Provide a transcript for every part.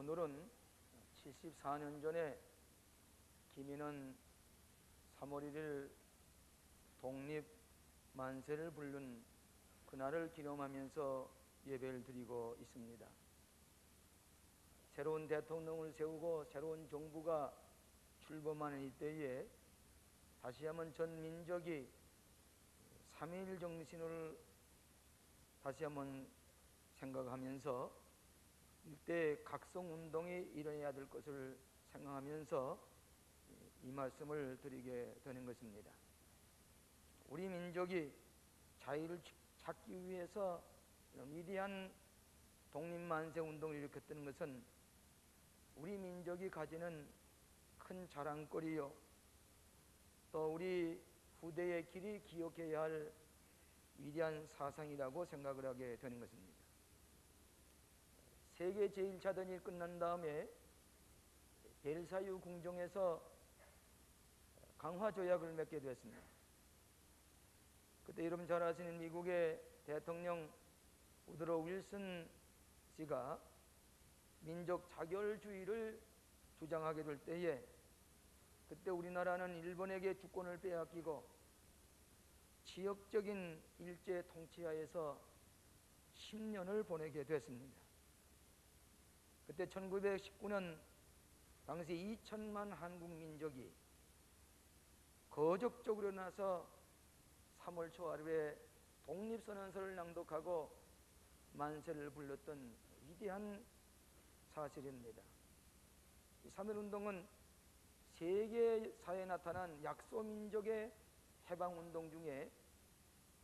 오늘은 74년 전에 김인은 3월 1일 독립 만세를 부른 그날을 기념하면서 예배를 드리고 있습니다. 새로운 대통령을 세우고 새로운 정부가 출범하는 이때에 다시 한번 전 민족이 3.1 정신을 다시 한번 생각하면서 일대 각성운동이 일어나야 될 것을 생각하면서 이 말씀을 드리게 되는 것입니다. 우리 민족이 자유를 찾기 위해서 위대한 독립만세운동을 일으켰다는 것은 우리 민족이 가지는 큰 자랑거리요, 또 우리 후대의 길이 기억해야 할 위대한 사상이라고 생각을 하게 되는 것입니다. 세계 제1차전이 끝난 다음에 벨사유 궁정에서 강화조약을 맺게 되었습니다. 그때 여러분 잘 아시는 미국의 대통령 우드로 윌슨 씨가 민족 자결주의를 주장하게 될 때에 그때 우리나라는 일본에게 주권을 빼앗기고 지역적인 일제 통치하에서 10년을 보내게 됐습니다. 그때 1919년 당시 2천만 한국 민족이 거적적으로 나서 3월 초 하루에 독립선언서를 낭독하고 만세를 불렀던 위대한 사실입니다. 이 3.1운동은 세계 사회에 나타난 약소민족의 해방운동 중에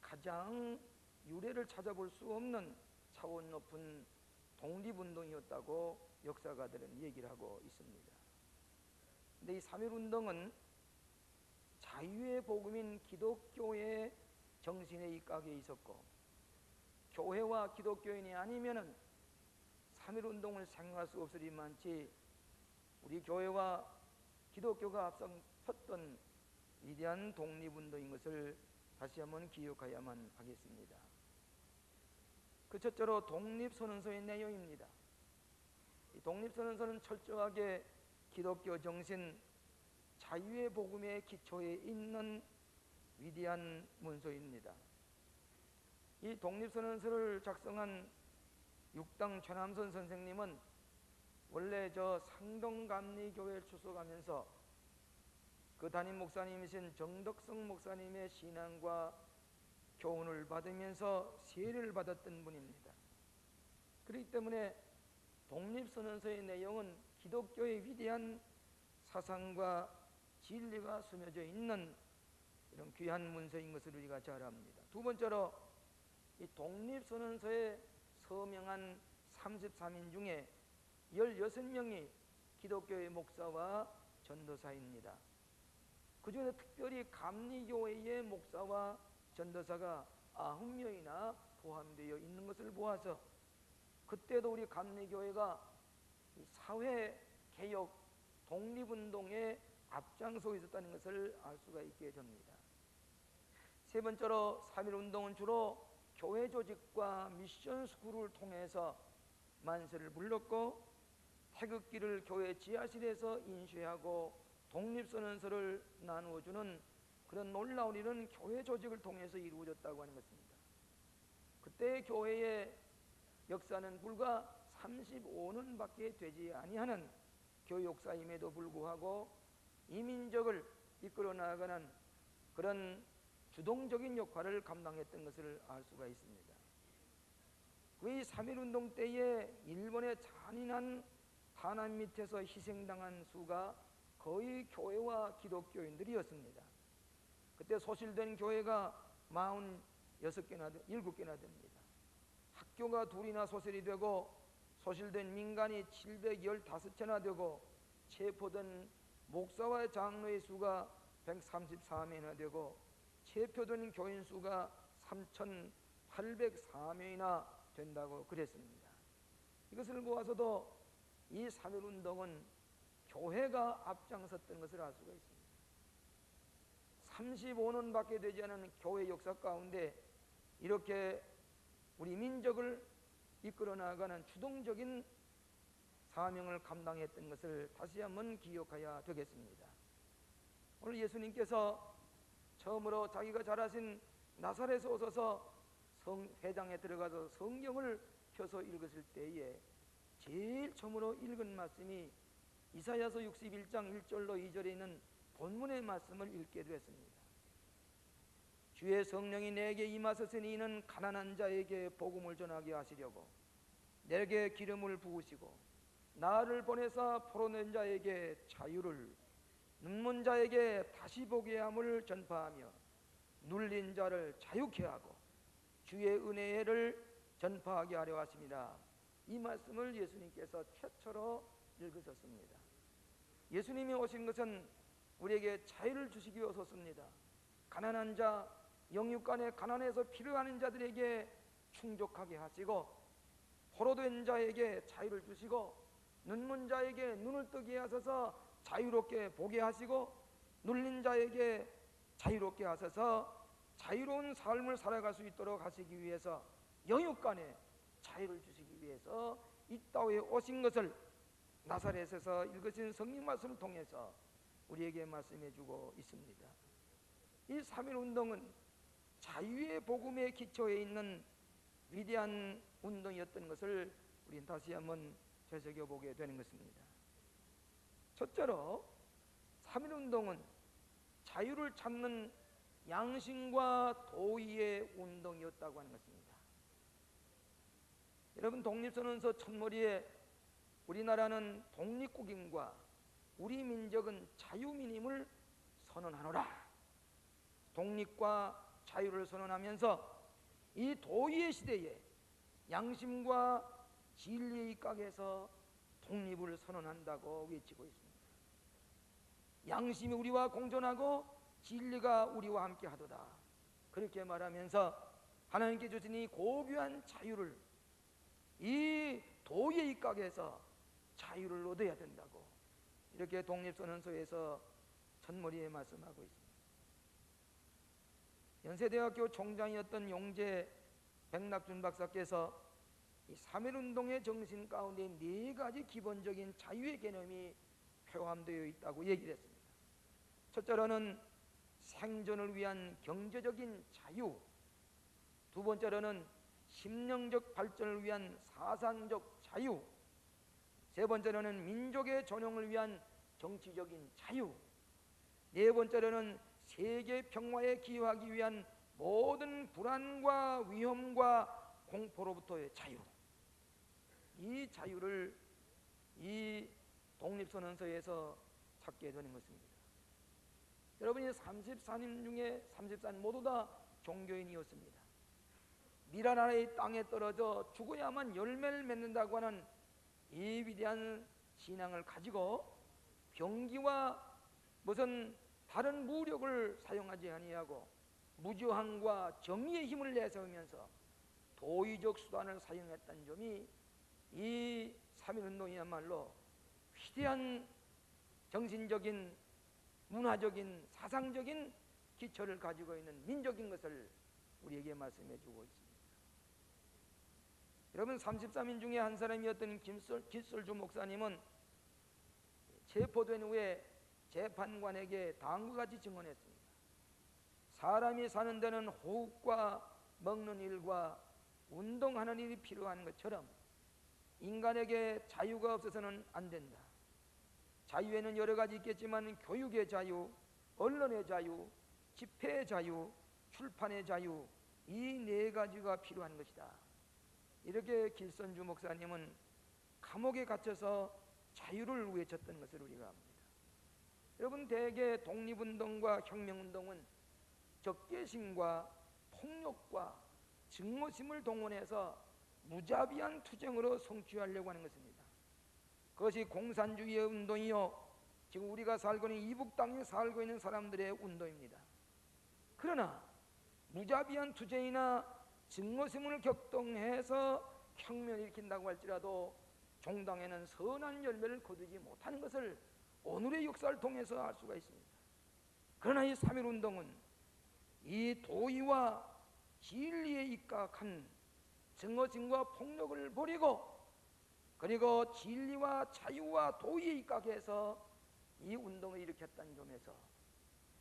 가장 유래를 찾아볼 수 없는 차원 높은 독립운동이었다고 역사가들은 얘기를 하고 있습니다. 근데 이 3.1운동은 자유의 복음인 기독교의 정신에 입각해 있었고, 교회와 기독교인이 아니면은 3.1운동을 생각할 수 없으리만치 우리 교회와 기독교가 앞서섰던 위대한 독립운동인 것을 다시 한번 기억해야만 하겠습니다. 그 첫째로 독립선언서의 내용입니다. 이 독립선언서는 철저하게 기독교 정신, 자유의 복음의 기초에 있는 위대한 문서입니다. 이 독립선언서를 작성한 육당 최남선 선생님은 원래 상동감리교회를 출석하면서 그 담임 목사님이신 정덕성 목사님의 신앙과 교훈을 받으면서 세례를 받았던 분입니다. 그렇기 때문에 독립선언서의 내용은 기독교의 위대한 사상과 진리가 스며져 있는 이런 귀한 문서인 것을 우리가 잘 압니다. 두 번째로 이 독립선언서에 서명한 33인 중에 16명이 기독교의 목사와 전도사입니다. 그 중에 특별히 감리교회의 목사와 전도사가 9명이나 포함되어 있는 것을 보아서 그때도 우리 감리교회가 사회개혁 독립운동에 앞장서 있었다는 것을 알 수가 있게 됩니다. 세 번째로 3.1운동은 주로 교회 조직과 미션 스쿨을 통해서 만세를 불렀고, 태극기를 교회 지하실에서 인쇄하고 독립선언서를 나누어주는 그런 놀라운 일은 교회 조직을 통해서 이루어졌다고 하는 것입니다. 그때 교회의 역사는 불과 35년밖에 되지 아니하는 교회 역사임에도 불구하고 이 민족을 이끌어 나가는 그런 주동적인 역할을 감당했던 것을 알 수가 있습니다. 이 3.1운동 때에 일본의 잔인한 탄압 밑에서 희생당한 수가 거의 교회와 기독교인들이었습니다. 그때 소실된 교회가 46개나, 7개나 됩니다. 학교가 2이나 소실이 되고 소실된 민간이 715채나 되고 체포된 목사와 장로의 수가 134명이나 되고 체포된 교인 수가 3,804명이나 된다고 그랬습니다. 이것을 보아서도 이 3.1운동은 교회가 앞장섰던 것을 알 수가 있습니다. 35년밖에 되지 않은 교회 역사 가운데 이렇게 우리 민족을 이끌어 나가는 주동적인 사명을 감당했던 것을 다시 한번 기억해야 되겠습니다. 오늘 예수님께서 처음으로 자기가 자라신 나사렛에 오셔서 회당에 들어가서 성경을 펴서 읽었을 때에 제일 처음으로 읽은 말씀이 이사야서 61장 1절로 2절에 있는 본문의 말씀을 읽게 되었습니다. 주의 성령이 내게 임하셨으니 이는 가난한 자에게 복음을 전하게 하시려고 내게 기름을 부으시고 나를 보내사 포로된 자에게 자유를, 눈먼 자에게 다시 보게 함을 전파하며 눌린 자를 자유케 하고 주의 은혜를 전파하게 하려 하십니다. 이 말씀을 예수님께서 최초로 읽으셨습니다. 예수님이 오신 것은 우리에게 자유를 주시기 위해 오셨습니다. 가난한 자, 영육간에 가난해서 필요한 자들에게 충족하게 하시고, 포로된 자에게 자유를 주시고, 눈먼 자에게 눈을 뜨게 하셔서 자유롭게 보게 하시고, 눌린 자에게 자유롭게 하셔서 자유로운 삶을 살아갈 수 있도록 하시기 위해서, 영육간에 자유를 주시기 위해서 이 땅에 오신 것을 나사렛에서 읽으신 성경 말씀을 통해서 우리에게 말씀해 주고 있습니다. 이 3.1 운동은 자유의 복음의 기초에 있는 위대한 운동이었던 것을 우리는 다시 한번 되새겨보게 되는 것입니다. 첫째로 3.1 운동은 자유를 찾는 양심과 도의의 운동이었다고 하는 것입니다. 여러분, 독립선언서 첫머리에 우리나라는 독립국임과 우리 민족은 자유민임을 선언하노라. 독립과 자유를 선언하면서 이 도의의 시대에 양심과 진리의 입각에서 독립을 선언한다고 외치고 있습니다. 양심이 우리와 공존하고 진리가 우리와 함께 하도다. 그렇게 말하면서 하나님께 주신 이 고귀한 자유를, 이 도의의 입각에서 자유를 얻어야 된다고 이렇게 독립선언서에서 첫머리에 말씀하고 있습니다. 연세대학교 총장이었던 용재 백낙준 박사께서 이 3.1 운동의 정신 가운데 4가지 기본적인 자유의 개념이 포함되어 있다고 얘기를 했습니다. 첫째로는 생존을 위한 경제적인 자유, 두 번째로는 심령적 발전을 위한 사상적 자유, 세 번째로는 민족의 존영을 위한 정치적인 자유, 네 번째로는 세계 평화에 기여하기 위한 모든 불안과 위험과 공포로부터의 자유. 이 자유를 이 독립선언서에서 찾게 되는 것입니다. 여러분이 34인 중에 34인 모두 다 종교인이었습니다. 미라나의 땅에 떨어져 죽어야만 열매를 맺는다고 하는 이 위대한 신앙을 가지고 병기와 무슨 다른 무력을 사용하지 아니하고 무저항과 정의의 힘을 내세우면서 도의적 수단을 사용했다는 점이 이 3.1 운동이야말로 위대한 정신적인, 문화적인, 사상적인 기초를 가지고 있는 민족인 것을 우리에게 말씀해 주고 있습니다. 여러분, 33인 중에 한 사람이었던 기설주 목사님은 체포된 후에 재판관에게 다음과 같이 증언했습니다. 사람이 사는 데는 호흡과 먹는 일과 운동하는 일이 필요한 것처럼 인간에게 자유가 없어서는 안 된다. 자유에는 여러 가지 있겠지만 교육의 자유, 언론의 자유, 집회의 자유, 출판의 자유, 이 4가지가 필요한 것이다. 이렇게 길선주 목사님은 감옥에 갇혀서 자유를 외쳤던 것을 우리가 압니다. 여러분, 대개 독립운동과 혁명운동은 적개심과 폭력과 증오심을 동원해서 무자비한 투쟁으로 성취하려고 하는 것입니다. 그것이 공산주의의 운동이요, 지금 우리가 살고 있는 이북 땅에 살고 있는 사람들의 운동입니다. 그러나 무자비한 투쟁이나 증오심을 격동해서 혁명을 일으킨다고 할지라도 종당에는 선한 열매를 거두지 못하는 것을 오늘의 역사를 통해서 알 수가 있습니다. 그러나 이 3.1 운동은 이 도의와 진리에 입각한 증오심과 폭력을 버리고 그리고 진리와 자유와 도의에 입각해 해서 이 운동을 일으켰다는 점에서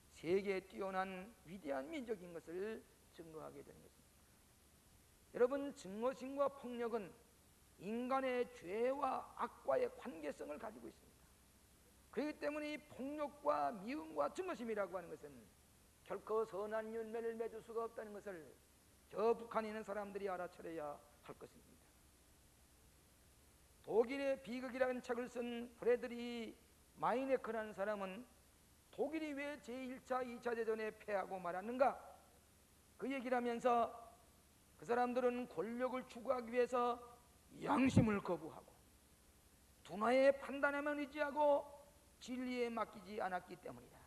세계에 뛰어난 위대한 민족인 것을 증거하게 되는 것입니다. 여러분, 증오심과 폭력은 인간의 죄와 악과의 관계성을 가지고 있습니다. 그렇기 때문에 이 폭력과 미움과 증오심이라고 하는 것은 결코 선한 열매를 맺을 수가 없다는 것을 저 북한에 있는 사람들이 알아차려야 할 것입니다. 독일의 비극이라는 책을 쓴 프레드리 마이네크라는 사람은 독일이 왜 제1차, 2차 대전에 패하고 말았는가? 그 얘기를 하면서 그 사람들은 권력을 추구하기 위해서 양심을 거부하고 둔화의 판단에만 의지하고 진리에 맡기지 않았기 때문이다.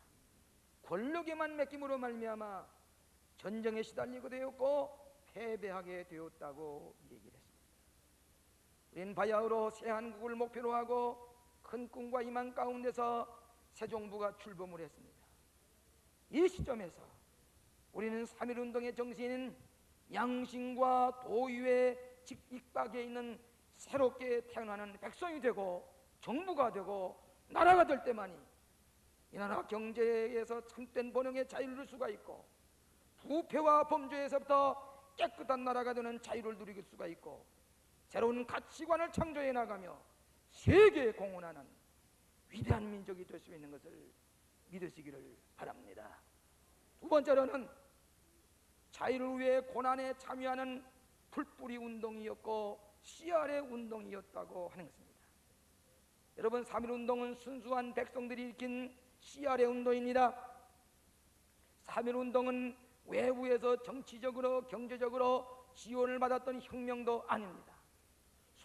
권력에만 맡김으로 말미암아 전쟁에 시달리게 되었고 패배하게 되었다고 얘기를 했습니다. 우리는 바야흐로 새한국을 목표로 하고 큰 꿈과 희망 가운데서 새 정부가 출범을 했습니다. 이 시점에서 우리는 3.1운동의 정신인 양심과 도의에 직입각해 있는 새롭게 태어나는 백성이 되고 정부가 되고 나라가 될 때만이 이 나라 경제에서 참된 번영의 자유를 누릴 수가 있고 부패와 범죄에서부터 깨끗한 나라가 되는 자유를 누릴 수가 있고 새로운 가치관을 창조해 나가며 세계에 공헌하는 위대한 민족이 될 수 있는 것을 믿으시기를 바랍니다. 두 번째로는 자유를 위해 고난에 참여하는 풀뿌리 운동이었고 씨알의 운동이었다고 하는 것입니다. 여러분, 3.1운동은 순수한 백성들이 일으킨 씨알의 운동입니다. 3.1운동은 외부에서 정치적으로 경제적으로 지원을 받았던 혁명도 아닙니다.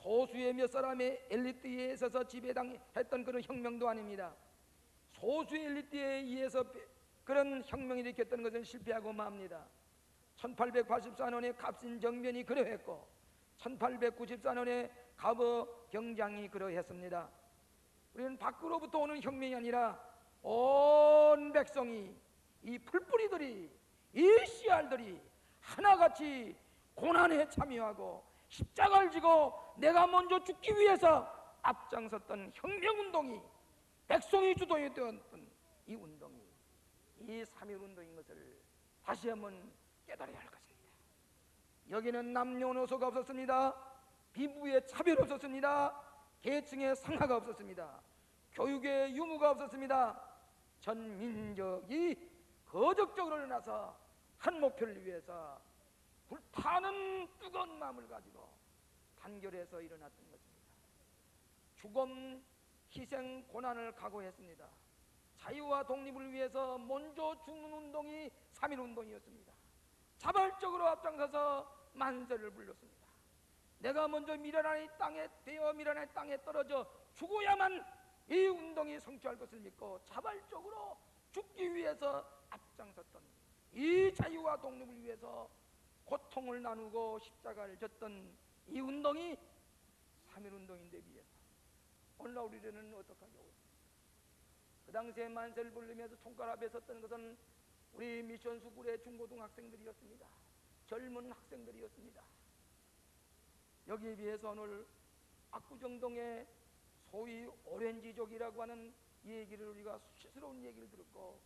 소수의 몇 사람의 엘리트에 의해서 지배당했던 그런 혁명도 아닙니다. 소수의 엘리트에 의해서 그런 혁명이 일으켰던 것은 실패하고 맙니다. 1884년에 갑신정변이 그러했고 1894년에 갑어 경장이 그러했습니다. 우리는 밖으로부터 오는 혁명이 아니라 온 백성이, 이 풀뿌리들이, 이 씨알들이 하나같이 고난에 참여하고 십자가를 지고 내가 먼저 죽기 위해서 앞장섰던 혁명운동이 백성이 주도했던 이 운동이 이 3.1운동인 것을 다시 한번 깨달아야 할 것입니다. 여기는 남녀노소가 없었습니다. 비부의 차별 없었습니다. 계층의 상하가 없었습니다. 교육의 유무가 없었습니다. 전 민족이 거적적으로 일어나서 한 목표를 위해서 불타는 뜨거운 마음을 가지고 단결해서 일어났던 것입니다. 죽음, 희생, 고난을 각오했습니다. 자유와 독립을 위해서 먼저 죽는 운동이 3.1운동이었습니다. 자발적으로 앞장서서 만세를 불렀습니다. 내가 먼저 미련한 땅에 떨어져 죽어야만 이 운동이 성취할 것을 믿고 자발적으로 죽기 위해서 앞장섰던 이 자유와 독립을 위해서 고통을 나누고 십자가를 졌던 이 운동이 3.1운동인데 비해서 오늘날 우리는 어떡하냐고요. 그 당시에 만세를 부르면서 총괄 앞에 섰던 것은 우리 미션 수굴의 중고등학생들이었습니다. 젊은 학생들이었습니다. 여기에 비해서 오늘 압구정동의 소위 오렌지족이라고 하는 얘기를 우리가 수치스러운 얘기를 들었고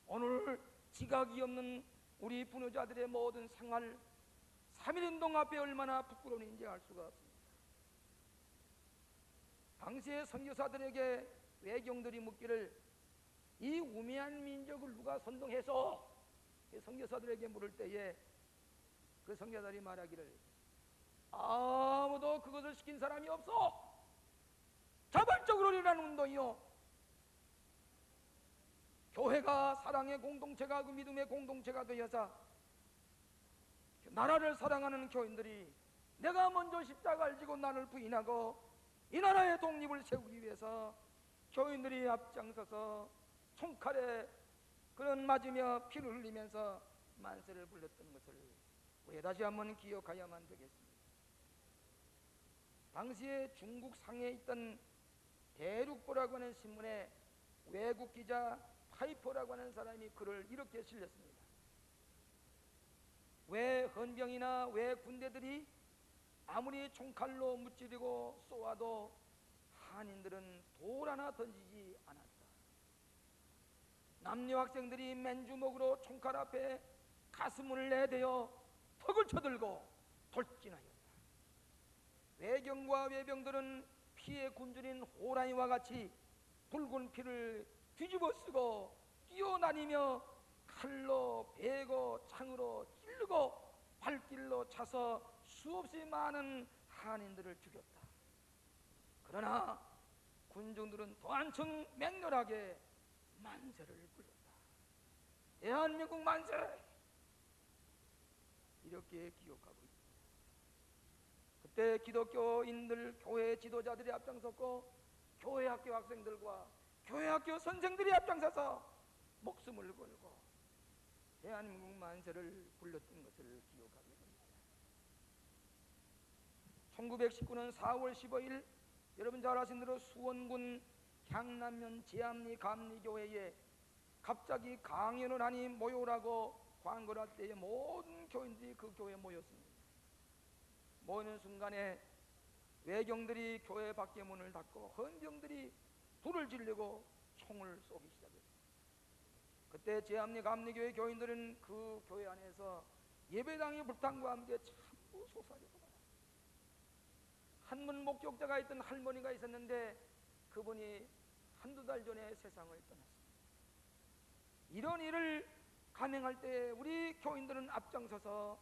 오늘 지각이 없는 우리 부녀자들의 모든 생활 3.1운동 앞에 얼마나 부끄러운지 알 수가 없습니다. 당시의 선교사들에게 외경들이 묻기를 이 우매한 민족을 누가 선동해서 선교사들에게 물을 때에 그 선교사들이 말하기를 아무도 그것을 시킨 사람이 없어. 자발적으로 일어나는 운동이요. 교회가 사랑의 공동체가 그 믿음의 공동체가 되어서 나라를 사랑하는 교인들이 내가 먼저 십자가를 지고 나를 부인하고 이 나라의 독립을 세우기 위해서 교인들이 앞장서서 총칼에 그런 맞으며 피를 흘리면서 만세를 불렀던 것을 우리가 다시 한번 기억해야만 되겠습니다. 당시에 중국 상해에 있던 대륙보라고 하는 신문에 외국 기자 파이퍼라고 하는 사람이 글을 이렇게 실렸습니다. 왜 헌병이나 왜 군대들이 아무리 총칼로 무찌르고 쏘아도 한인들은 돌 하나 던지지 않았다. 남녀 학생들이 맨주먹으로 총칼 앞에 가슴을 내대어 턱을 쳐들고 돌진하였다. 외경과 외병들은 피에 굶주린 호랑이와 같이 붉은 피를 뒤집어 쓰고 뛰어다니며 칼로 베고 창으로 찌르고 발길로 차서 수없이 많은 한인들을 죽였다. 그러나 군중들은 더 한층 맹렬하게 만세를 불렀다. 대한민국 만세! 이렇게 기억하고 있습니다. 그때 기독교인들, 교회 지도자들이 앞장섰고 교회 학교 학생들과 교회 학교 선생들이 앞장서서 목숨을 걸고 대한민국 만세를 불렀던 것을 기억하게 됩니다. 1919년 4월 15일 여러분 잘 아시는 대로 수원군 향남면 제암리 감리교회에 갑자기 강연을 하니 모여라고 광고를 할 때에 모든 교인들이 그 교회에 모였습니다. 모이는 순간에 외경들이 교회 밖에 문을 닫고 헌병들이 불을 지르고 총을 쏘기 시작했습니다. 그때 제암리 감리교회 교인들은 그 교회 안에서 예배당의 불탄과 함께 전부 솟아졌습니다. 한문 목격자가 있던 할머니가 있었는데 그분이 한두 달 전에 세상을 떠났습니다. 이런 일을 감행할 때 우리 교인들은 앞장서서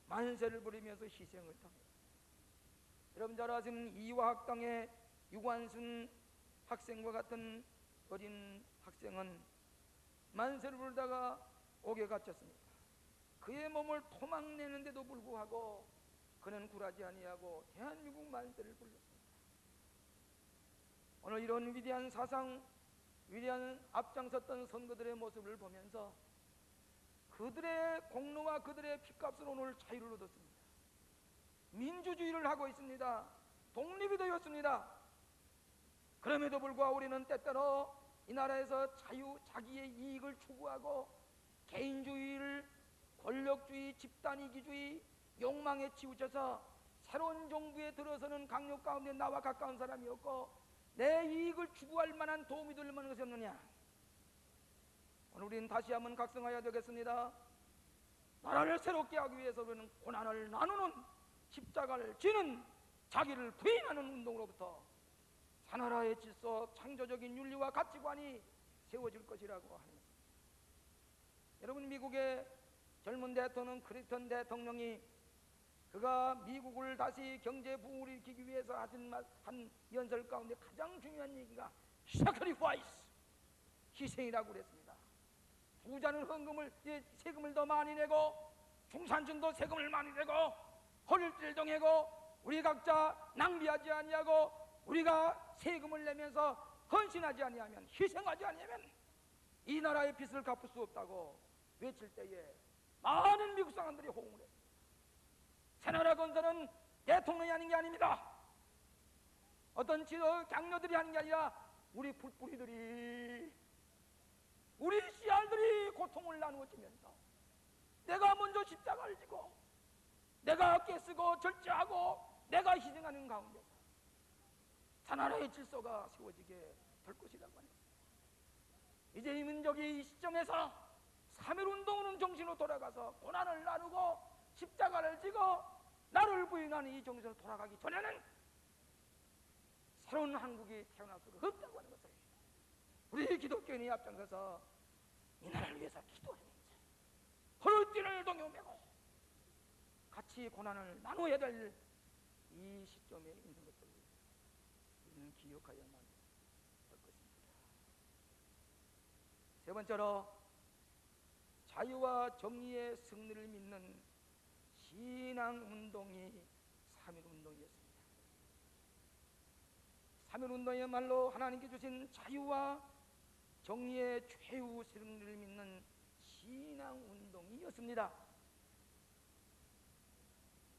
만세를 부리면서 희생을 당했습니다. 여러분 잘 아시는 이화학당의 유관순 학생과 같은 어린 학생은 만세를 부르다가 옥에 갇혔습니다. 그의 몸을 토막내는데도 불구하고 그는 굴하지 아니하고 대한민국 만세를 불렀습니다. 오늘 이런 위대한 사상, 위대한 앞장섰던 선거들의 모습을 보면서 그들의 공로와 그들의 피값으로 오늘 자유를 얻었습니다. 민주주의를 하고 있습니다. 독립이 되었습니다. 그럼에도 불구하고 우리는 때때로 이 나라에서 자기의 이익을 추구하고 개인주의를, 권력주의, 집단이기주의, 욕망에 치우쳐서 새로운 정부에 들어서는 강력 가운데 나와 가까운 사람이 없고 내 이익을 추구할 만한 도움이 될 만한 것이 없느냐. 오늘 우리는 다시 한번 각성해야 되겠습니다. 나라를 새롭게 하기 위해서 우리는 고난을 나누는, 십자가를 지는, 자기를 부인하는 운동으로부터 사나라의 질서, 창조적인 윤리와 가치관이 세워질 것이라고 하는 것입니다. 여러분, 미국의 젊은 대통령 클린턴 대통령이 그가 미국을 다시 경제 부흥을 일으키기 위해서 한 연설 가운데 가장 중요한 얘기가 sacrifice, 희생이라고 그랬습니다. 부자는 세금을 더 많이 내고 중산층도 세금을 많이 내고 허리를 동이고 우리 각자 낭비하지 아니하고 우리가 세금을 내면서 헌신하지 아니하면, 희생하지 아니하면 이 나라의 빚을 갚을 수 없다고 외칠 때에 많은 미국 사람들이 호응을 했습니다. 새나라 건설은 대통령이 하는 게 아닙니다. 어떤 장로들이 하는 게 아니라 우리 풀뿌리들이, 우리 씨알들이 고통을 나누어지면서 내가 먼저 십자가를 지고 내가 깨쓰고 절제하고 내가 희생하는 가운데서 하나의 질서가 세워지게 될 것이라고 합니다. 이제 이 민족이 이 시점에서 3.1운동은 정신으로 돌아가서 고난을 나누고 십자가를 지고 나를 부인하는 이 정신으로 돌아가기 전에는 새로운 한국이 태어날 수가 없다고 하는 것을 우리 기독교인이 앞장서서 이 나라를 위해서 기도하면서 허리띠를 동요매고 같이 고난을 나누어야 될 이 시점에 있는 것을 우리는 기억해야만 할 것입니다. 세 번째로, 자유와 정의의 승리를 믿는 신앙운동이 3.1운동이었습니다. 3.1운동이야말로 하나님께 주신 자유와 정의의 최후 승리를 믿는 신앙운동이었습니다.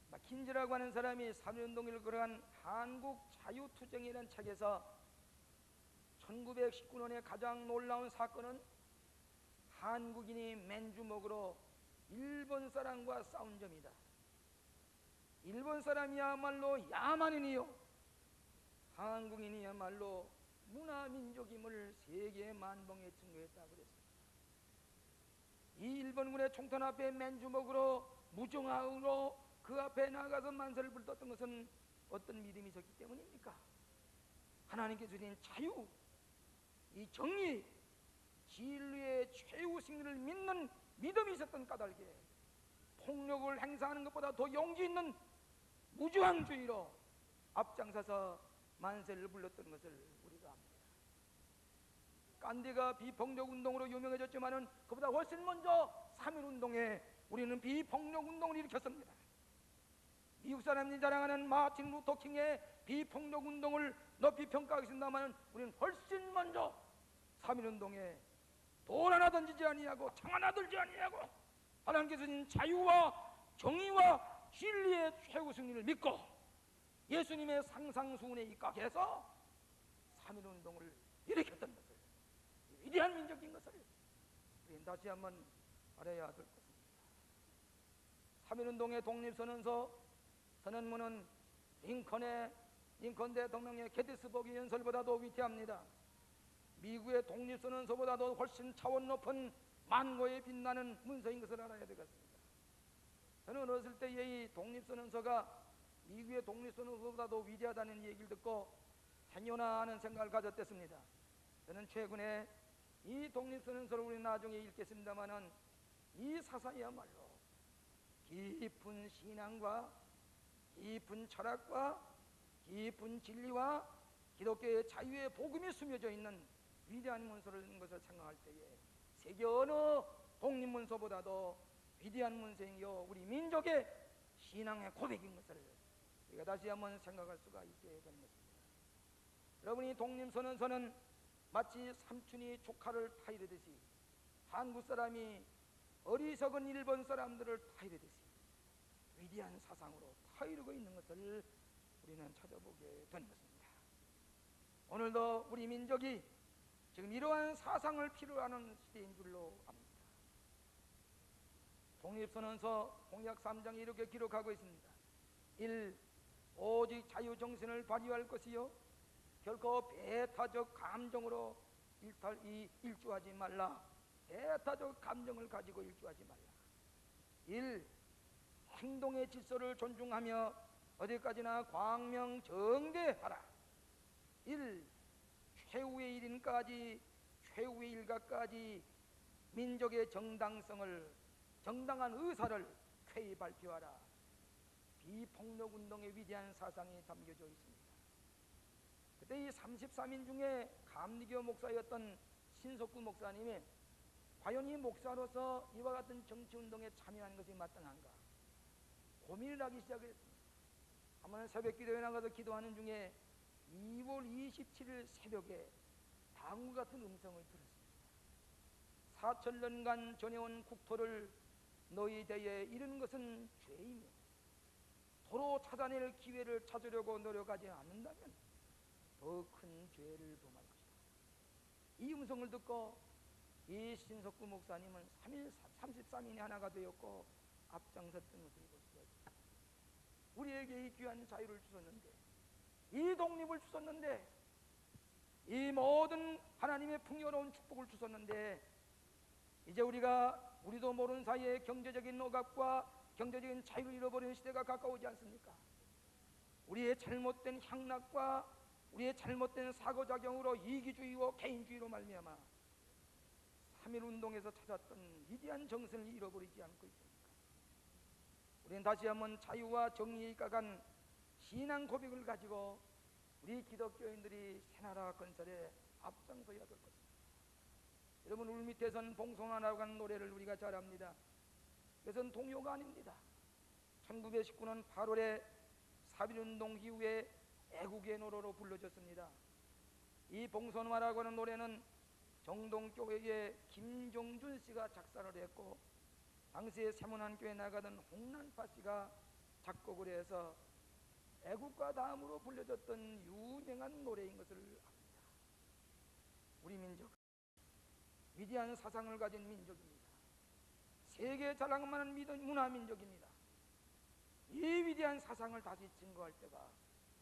마킨지라고 하는 사람이 3.1운동을 거론한 한국 자유투쟁이라는 책에서 1919년에 가장 놀라운 사건은 한국인이 맨주먹으로 일본 사람과 싸운 점이다. 일본 사람이야말로 야만인이요, 한국인이야말로 문화민족임을 세계 만방에 증거했다고 그랬습니다. 이 일본군의 총탄 앞에 맨주먹으로 무정하으로 그 앞에 나가서 만세를 불렀던 것은 어떤 믿음이 있었기 때문입니까? 하나님께 주신 자유, 이 정의, 진리의 최후 승리를 믿는 믿음이 있었던 까닭에 폭력을 행사하는 것보다 더 용기 있는 무저항주의로 앞장서서 만세를 불렀던 것을 우리가 압니다. 간디가 비폭력 운동으로 유명해졌지만은 그보다 훨씬 먼저 3.1 운동에 우리는 비폭력 운동을 일으켰습니다. 미국 사람들이 자랑하는 마틴 루터 킹의 비폭력 운동을 높이 평가하겠습니다만 우리는 훨씬 먼저 3.1 운동에 돌 하나 던지지 아니하고 창 하나 들지 아니하고 하나님께서 주신 자유와 정의와 진리의 최후 승리를 믿고 예수님의 상상수훈에 입각해서 3.1 운동을 일으켰던 것을, 위대한 민족인 것을 우리는 다시 한번 알아야 될 것입니다. 3.1 운동의 독립선언서 선언문은 링컨 대통령의 게티스버그 연설보다도 위대합니다. 미국의 독립선언서보다도 훨씬 차원 높은 만고에 빛나는 문서인 것을 알아야 되겠습니다. 저는 어렸을 때의 이 독립선언서가 미국의 독립선언서보다도 위대하다는 얘기를 듣고 행여나 하는 생각을 가졌댔습니다. 저는 최근에 이 독립선언서를 우리 나중에 읽겠습니다마는 이 사상이야말로 깊은 신앙과 깊은 철학과 깊은 진리와 기독교의 자유의 복음이 숨겨져 있는 위대한 문서라는 것을 생각할 때에 세계 어느 독립문서보다도 위대한 문서이요 우리 민족의 신앙의 고백인 것을 우리가 다시 한번 생각할 수가 있게 되는 것입니다. 여러분이 독립선언서는 마치 삼촌이 조카를 타이르듯이 한국 사람이 어리석은 일본 사람들을 타이르듯이 위대한 사상으로 타이르고 있는 것을 우리는 찾아보게 되는 것입니다. 오늘도 우리 민족이 지금 이러한 사상을 필요로 하는 시대인 줄로 압니다. 독립선언서 공약 3장에 이렇게 기록하고 있습니다. 1. 오직 자유정신을 발휘할 것이요 결코 배타적 감정으로 일주하지 말라. 배타적 감정을 가지고 일주하지 말라. 1. 행동의 질서를 존중하며 어디까지나 광명정대하라. 1. 최후의 일인까지 최후의 일가까지 민족의 정당성을 정당한 의사를 쾌히 발표하라. 비폭력운동의 위대한 사상이 담겨져 있습니다. 그때 이 33인 중에 감리교 목사였던 신석구 목사님이 과연 이 목사로서 이와 같은 정치운동에 참여하는 것이 마땅한가 고민을 하기 시작했습니다. 한번 새벽기도에 나가서 기도하는 중에 2월 27일 새벽에 다음과 같은 음성을 들었습니다. 4천년간 전해온 국토를 너희 대에 이르는 것은 죄이며 도로 찾아낼 기회를 찾으려고 노력하지 않는다면 더 큰 죄를 범할 것이다. 이 음성을 듣고 이 신석구 목사님은 33인이 하나가 되었고 앞장섰던 것을 볼 수가 있습니다. 우리에게 이 귀한 자유를 주셨는데, 이 독립을 주셨는데, 이 모든 하나님의 풍요로운 축복을 주셨는데, 이제 우리도 모르는 사이에 경제적인 억압과 경제적인 자유를 잃어버리는 시대가 가까우지 않습니까? 우리의 잘못된 향락과 우리의 잘못된 사고작용으로 이기주의와 개인주의로 말미암아 3.1 운동에서 찾았던 위대한 정신을 잃어버리지 않고 있습니까? 우리는 다시 한번 자유와 정의에 입각한 신앙 고백을 가지고 우리 기독교인들이 새나라 건설에 앞장서야 될 것입니다. 여러분, 울밑에선 봉송하라고 하는 노래를 우리가 잘 압니다. 그것은 동요가 아닙니다. 1919년 8월에 4.1운동 이후에 애국의 노래로 불러졌습니다. 이 봉선화라고 하는 노래는 정동교회의 김종준 씨가 작사를 했고 당시에 세문안교회 나가던 홍난파 씨가 작곡을 해서 애국가 다음으로 불려졌던 유명한 노래인 것을 압니다. 우리 민족 위대한 사상을 가진 민족입니다. 세계 자랑만한 문화 민족입니다. 이 위대한 사상을 다시 증거할 때가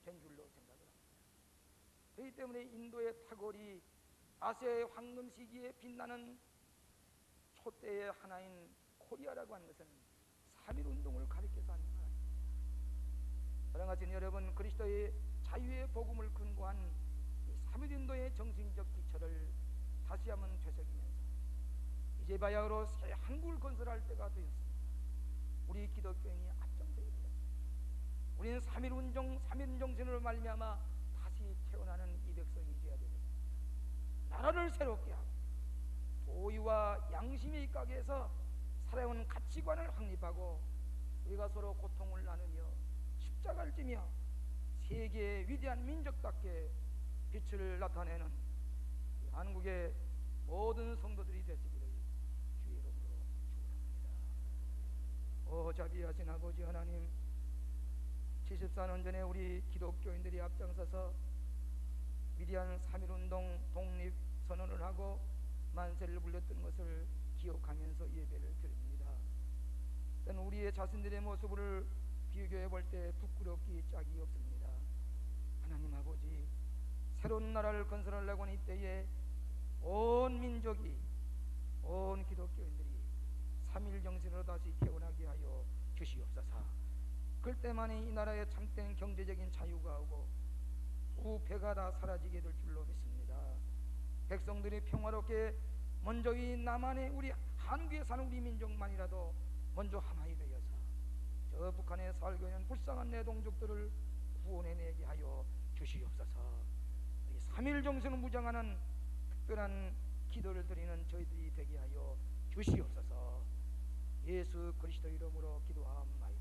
된 줄로 생각을 합니다. 그렇기 때문에 인도의 타골이 아시아의 황금 시기에 빛나는 초대의 하나인 코리아라고 하는 것은 3.1운동을 가리켜서 하는 말 아닙니다. 사랑하시는 여러분, 그리스도의 자유의 복음을 근거한 이 3.1운동의 정신적 기초를 다시 한번 되새기면서 이제 바야흐로 새 한국을 건설할 때가 되었습니다. 우리 기독교인이 앞장서야 됩니다. 우리는 3.1운동 정신으로 말미암아 다시 태어나는 이 백성이 되어야 되겠습니다. 나라를 새롭게 하고 도의와 양심의 가게에서 살아온 가치관을 확립하고 우리가 서로 고통을 나누며 십자가를 지며 세계의 위대한 민족답게 빛을 나타내는 한국의 모든 성도들이 되시기를 주의 이름으로 축원합니다. 자비하신 아버지 하나님, 74년 전에 우리 기독교인들이 앞장서서 위대한 3.1운동 독립선언을 하고 만세를 불렸던 것을 기억하면서 예배를 드립니다. 때는 우리의 자신들의 모습을 비교해 볼 때 부끄럽기 짝이 없습니다. 하나님 아버지, 새로운 나라를 건설하려고 하는 이때에 온 민족이, 온 기독교인들이 3.1 정신으로 다시 태어나게 하여 주시옵소서. 그때만이 이 나라에 참된 경제적인 자유가 오고 부패가 다 사라지게 될 줄로 믿습니다. 백성들이 평화롭게 먼저 이 남한의 우리 한국에 사는 우리 민족만이라도 먼저 하나이 되어서 저 북한에 살고 있는 불쌍한 내 동족들을 구원해내게 하여 주시옵소서. 이 3.1 정신을 무장하는 특별한 기도를 드리는 저희들이 되게 하여 주시옵소서. 예수 그리스도 이름으로 기도하옵나이다.